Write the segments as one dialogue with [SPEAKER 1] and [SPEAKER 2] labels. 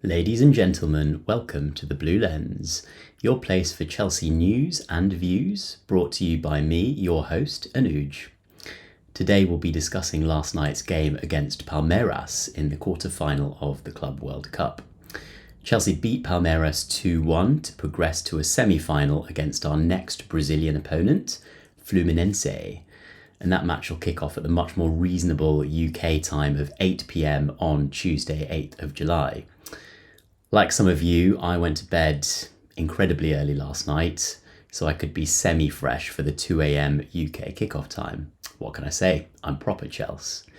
[SPEAKER 1] Ladies and gentlemen, welcome to The Blue Lens, your place for Chelsea news and views, brought to you by me, your host, Anouj. Today we'll be discussing last night's game against Palmeiras in the quarter-final of the Club World Cup. Chelsea beat Palmeiras 2-1 to progress to a semi-final against our next Brazilian opponent, Fluminense. And that match will kick off at the much more reasonable UK time of 8 p.m. on Tuesday, 8th of July. Like some of you, I went to bed incredibly early last night, so I could be semi-fresh for the 2 a.m. UK kickoff time. What can I say? I'm proper Chelsea.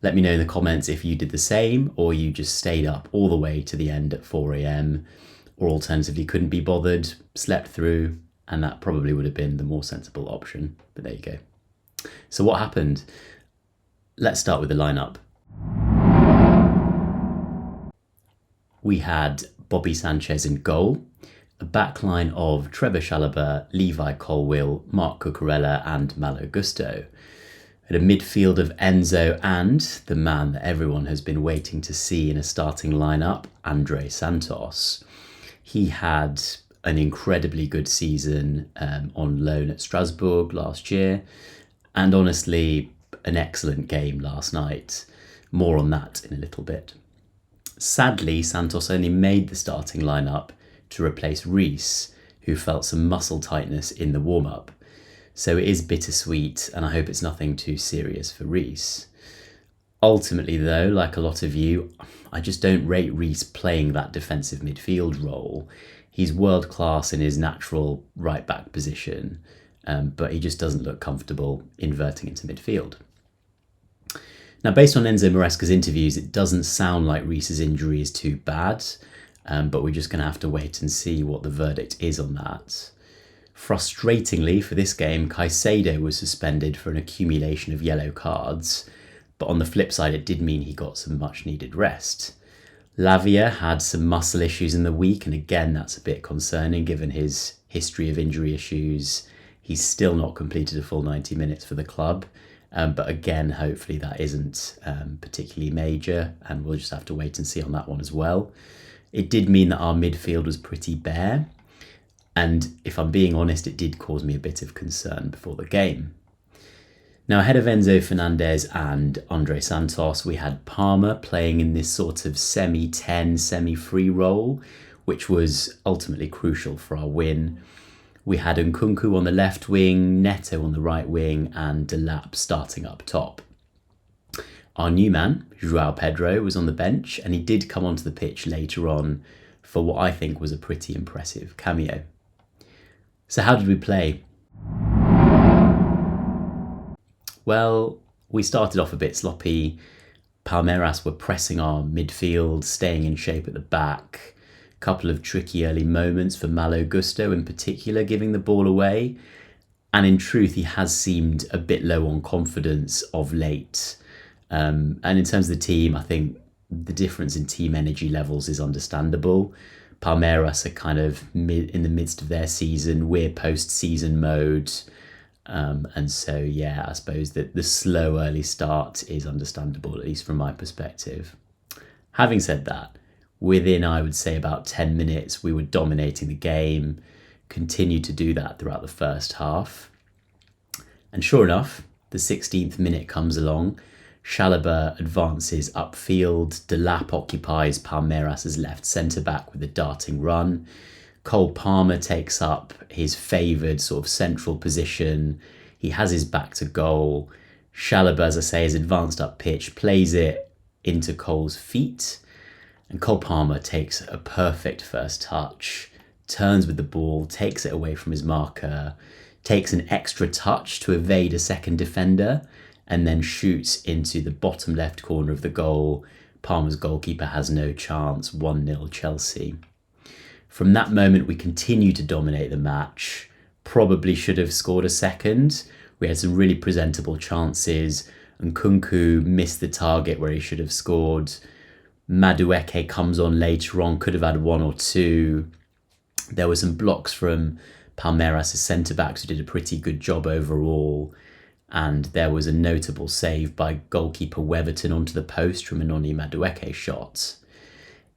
[SPEAKER 1] Let me know in the comments if you did the same, or you just stayed up all the way to the end at 4 a.m, or alternatively couldn't be bothered, slept through, and that probably would have been the more sensible option. But there you go. So what happened? Let's start with the lineup. We had Bobby Sanchez in goal, a backline of Trevor Chalobah, Levi Colwill, Marc Cucurella and Malo Gusto. At a midfield of Enzo and the man that everyone has been waiting to see in a starting lineup, André Santos. He had an incredibly good season on loan at Strasbourg last year, and honestly, an excellent game last night. More on that in a little bit. Sadly, Santos only made the starting lineup to replace Reece, who felt some muscle tightness in the warm-up. So it is bittersweet, and I hope it's nothing too serious for Reece. Ultimately though, like a lot of you, I just don't rate Reece playing that defensive midfield role. He's world class in his natural right-back position, but he just doesn't look comfortable inverting into midfield. Now, based on Enzo Maresca's interviews, it doesn't sound like Reece's injury is too bad, but we're just going to have to wait and see what the verdict is on that. Frustratingly, for this game, Caicedo was suspended for an accumulation of yellow cards, but on the flip side, it did mean he got some much-needed rest. Lavia had some muscle issues in the week, and again, that's a bit concerning given his history of injury issues. He's still not completed a full 90 minutes for the club. But again, hopefully that isn't particularly major, and we'll just have to wait and see on that one as well. It did mean that our midfield was pretty bare, and if I'm being honest, it did cause me a bit of concern before the game. Now, ahead of Enzo Fernandez and André Santos, we had Palmer playing in this sort of semi-10, semi-free role, which was ultimately crucial for our win. We had Nkunku on the left wing, Neto on the right wing, and Delap starting up top. Our new man, Joao Pedro, was on the bench, and he did come onto the pitch later on for what I think was a pretty impressive cameo. So how did we play? Well, we started off a bit sloppy. Palmeiras were pressing our midfield, staying in shape at the back. Couple of tricky early moments for Malo Gusto in particular, giving the ball away. And in truth, he has seemed a bit low on confidence of late. And in terms of the team, I think the difference in team energy levels is understandable. Palmeiras are kind of in the midst of their season. We're post-season mode. And so, yeah, I suppose that the slow early start is understandable, at least from my perspective. Having said that, within, I would say, about 10 minutes, we were dominating the game, continued to do that throughout the first half. And sure enough, the 16th minute comes along. Chalobah advances upfield. Delap occupies Palmeiras' left centre-back with a darting run. Cole Palmer takes up his favoured sort of central position. He has his back to goal. Chalobah, as I say, is advanced up pitch, plays it into Cole's feet. And Cole Palmer takes a perfect first touch, turns with the ball, takes it away from his marker, takes an extra touch to evade a second defender, and then shoots into the bottom left corner of the goal. Palmer's goalkeeper has no chance, 1-0 Chelsea. From that moment, we continued to dominate the match. Probably should have scored a second. We had some really presentable chances, and Nkunku missed the target where he should have scored. Madueke comes on later on, could have had one or two. There were some blocks from Palmeiras' centre-backs who did a pretty good job overall. And there was a notable save by goalkeeper Weverton onto the post from an Oni Madueke shot.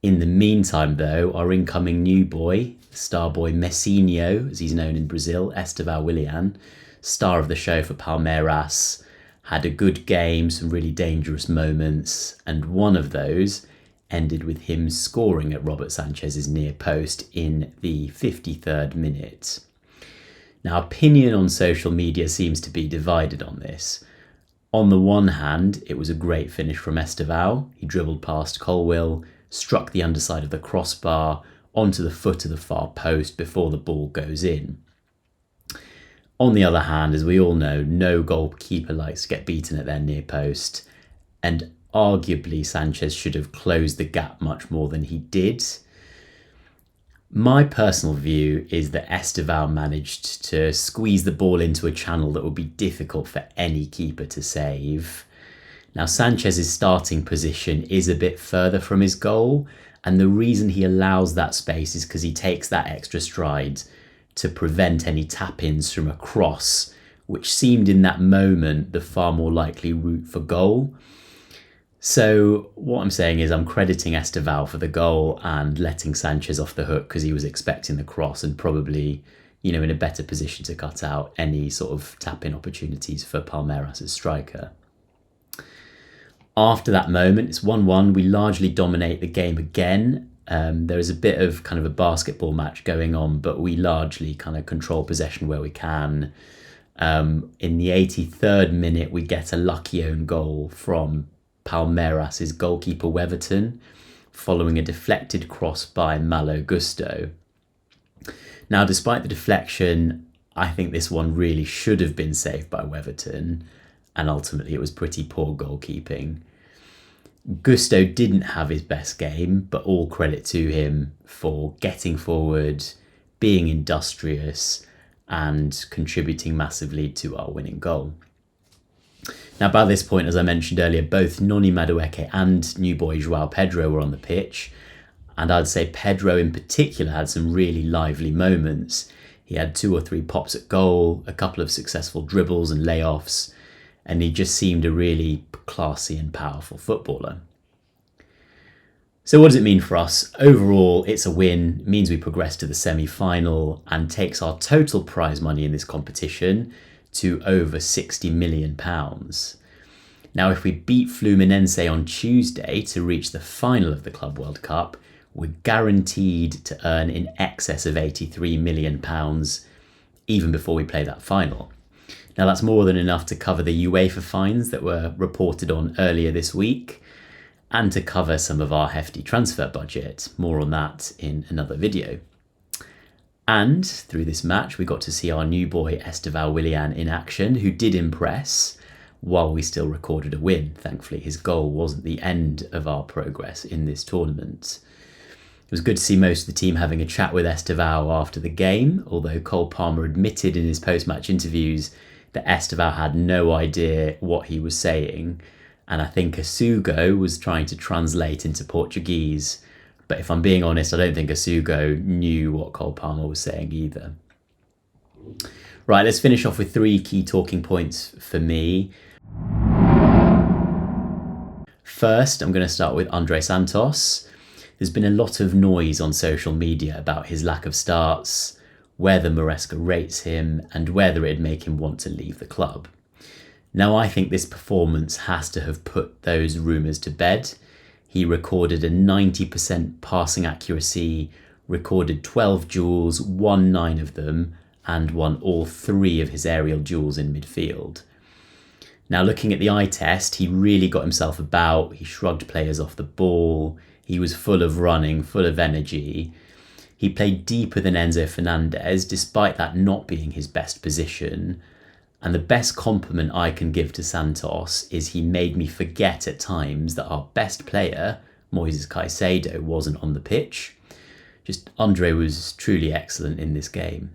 [SPEAKER 1] In the meantime, though, our incoming new boy, starboy Messinho, as he's known in Brazil, Estevao Willian, star of the show for Palmeiras, had a good game, some really dangerous moments, and one of those ended with him scoring at Robert Sanchez's near post in the 53rd minute. Now, opinion on social media seems to be divided on this. On the one hand, it was a great finish from Estevao. He dribbled past Colwill, struck the underside of the crossbar onto the foot of the far post before the ball goes in. On the other hand, as we all know, no goalkeeper likes to get beaten at their near post, and arguably Sanchez should have closed the gap much more than he did. My personal view is that Estevao managed to squeeze the ball into a channel that would be difficult for any keeper to save. Now, Sanchez's starting position is a bit further from his goal, and the reason he allows that space is because he takes that extra stride to prevent any tap-ins from a cross, which seemed in that moment the far more likely route for goal. So what I'm saying is I'm crediting Estevao for the goal and letting Sanchez off the hook because he was expecting the cross and probably, in a better position to cut out any sort of tap-in opportunities for Palmeiras' striker. After that moment, it's 1-1. We largely dominate the game again. There is a bit of kind of a basketball match going on, but we largely kind of control possession where we can. In the 83rd minute, we get a lucky own goal from Palmeiras' goalkeeper Weverton, following a deflected cross by Malo Gusto. Now, despite the deflection, I think this one really should have been saved by Weverton, and ultimately it was pretty poor goalkeeping. Gusto didn't have his best game, but all credit to him for getting forward, being industrious, and contributing massively to our winning goal. Now, by this point, as I mentioned earlier, both Noni Madueke and new boy Joao Pedro were on the pitch, and I'd say Pedro in particular had some really lively moments. He had 2 or 3 pops at goal, a couple of successful dribbles and layoffs, and he just seemed a really classy and powerful footballer. So what does it mean for us? Overall, it's a win. It means we progress to the semi-final and takes our total prize money in this competition to over £60 million. Now, if we beat Fluminense on Tuesday to reach the final of the Club World Cup, we're guaranteed to earn in excess of £83 million even before we play that final. Now, that's more than enough to cover the UEFA fines that were reported on earlier this week and to cover some of our hefty transfer budget. More on that in another video. And through this match, we got to see our new boy Estevao Willian in action, who did impress while we still recorded a win. Thankfully, his goal wasn't the end of our progress in this tournament. It was good to see most of the team having a chat with Estevao after the game, although Cole Palmer admitted in his post-match interviews that Estevao had no idea what he was saying, and I think Asugo was trying to translate into Portuguese, but if I'm being honest, I don't think Asugo knew what Cole Palmer was saying either. Right, let's finish off with 3 key talking points for me. First, I'm going to start with André Santos. There's been a lot of noise on social media about his lack of starts, whether Maresca rates him, and whether it'd make him want to leave the club. Now, I think this performance has to have put those rumours to bed. He recorded a 90% passing accuracy, recorded 12 duels, won 9 of them, and won all 3 of his aerial duels in midfield. Now, looking at the eye test, he really got himself about, he shrugged players off the ball, he was full of running, full of energy. He played deeper than Enzo Fernandez, despite that not being his best position. And the best compliment I can give to Santos is he made me forget at times that our best player, Moises Caicedo, wasn't on the pitch. Just Andre was truly excellent in this game.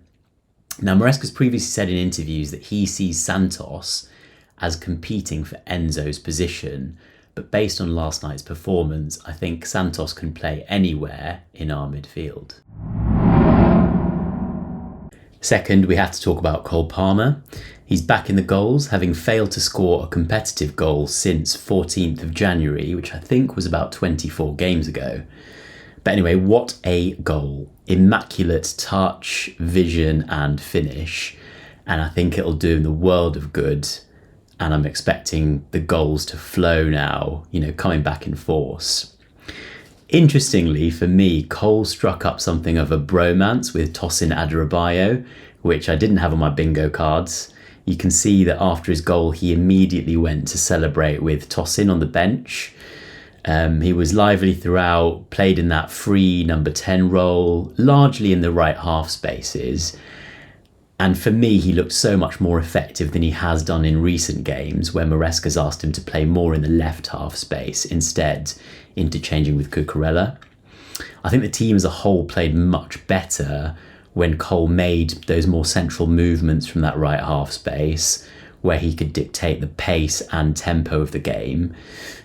[SPEAKER 1] Now, Maresca's previously said in interviews that he sees Santos as competing for Enzo's position, but based on last night's performance, I think Santos can play anywhere in our midfield. Second, we have to talk about Cole Palmer. He's back in the goals, having failed to score a competitive goal since 14th of January, which I think was about 24 games ago. But anyway, what a goal. Immaculate touch, vision and finish. And I think it'll do him the world of good. And I'm expecting the goals to flow now, coming back in force. Interestingly, for me, Cole struck up something of a bromance with Tosin Adarabioyo, which I didn't have on my bingo cards. You can see that after his goal, he immediately went to celebrate with Tosin on the bench. He was lively throughout, played in that free number 10 role, largely in the right half spaces. And for me, he looked so much more effective than he has done in recent games, where Maresca's asked him to play more in the left half space, instead interchanging with Cucurella. I think the team as a whole played much better when Cole made those more central movements from that right half space, where he could dictate the pace and tempo of the game.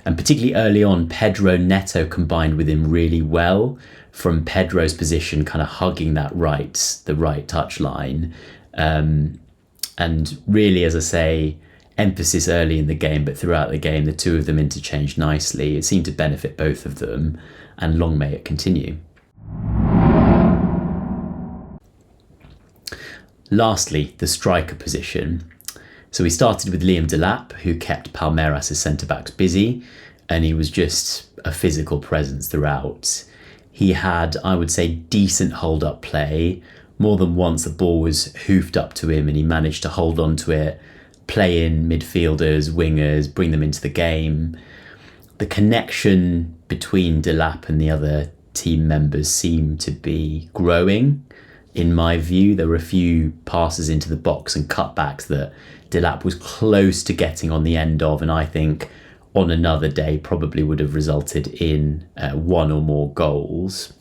[SPEAKER 1] And particularly early on, Pedro Neto combined with him really well, from Pedro's position kind of hugging the right touchline. And really, as I say, emphasis early in the game, but throughout the game, the two of them interchanged nicely. It seemed to benefit both of them, and long may it continue. Lastly, the striker position. So we started with Liam Delap, who kept Palmeiras' centre-backs busy, and he was just a physical presence throughout. He had, I would say, decent hold-up play. More than once the ball was hoofed up to him and he managed to hold on to it, play in midfielders, wingers, bring them into the game. The connection between Delap and the other team members seemed to be growing. In my view, there were a few passes into the box and cutbacks that Delap was close to getting on the end of, and I think on another day probably would have resulted in one or more goals.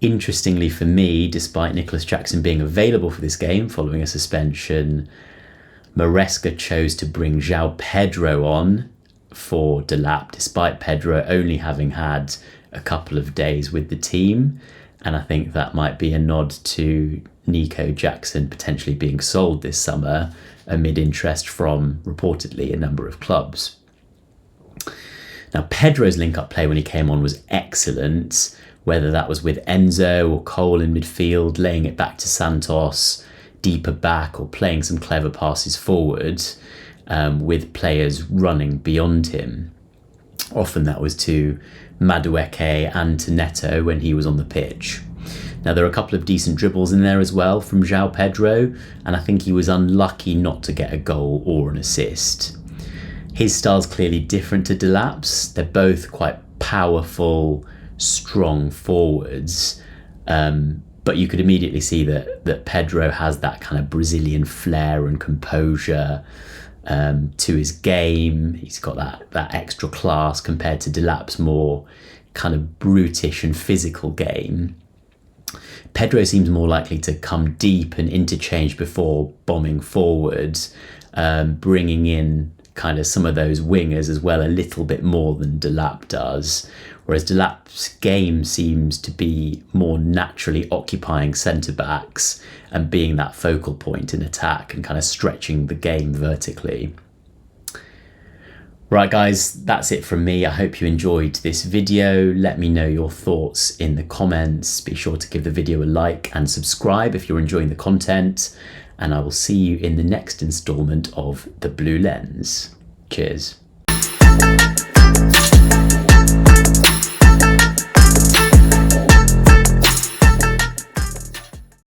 [SPEAKER 1] Interestingly for me, despite Nicholas Jackson being available for this game following a suspension, Maresca chose to bring Joao Pedro on for Delap, despite Pedro only having had a couple of days with the team. And I think that might be a nod to Nico Jackson potentially being sold this summer amid interest from, reportedly, a number of clubs. Now, Pedro's link-up play when he came on was excellent, whether that was with Enzo or Cole in midfield, laying it back to Santos, deeper back, or playing some clever passes forward with players running beyond him. Often that was to Madueke and to Neto when he was on the pitch. Now, there are a couple of decent dribbles in there as well from Joao Pedro, and I think he was unlucky not to get a goal or an assist. His style's clearly different to Delap's. They're both quite powerful, strong forwards, but you could immediately see that Pedro has that kind of Brazilian flair and composure to his game. He's got that extra class compared to Delap's more kind of brutish and physical game. Pedro seems more likely to come deep and interchange before bombing forward, bringing in kind of some of those wingers as well, a little bit more than Delap does. Whereas Delap's game seems to be more naturally occupying centre-backs and being that focal point in attack and kind of stretching the game vertically. Right guys, that's it from me. I hope you enjoyed this video. Let me know your thoughts in the comments. Be sure to give the video a like and subscribe if you're enjoying the content. And I will see you in the next instalment of The Blue Lens. Cheers.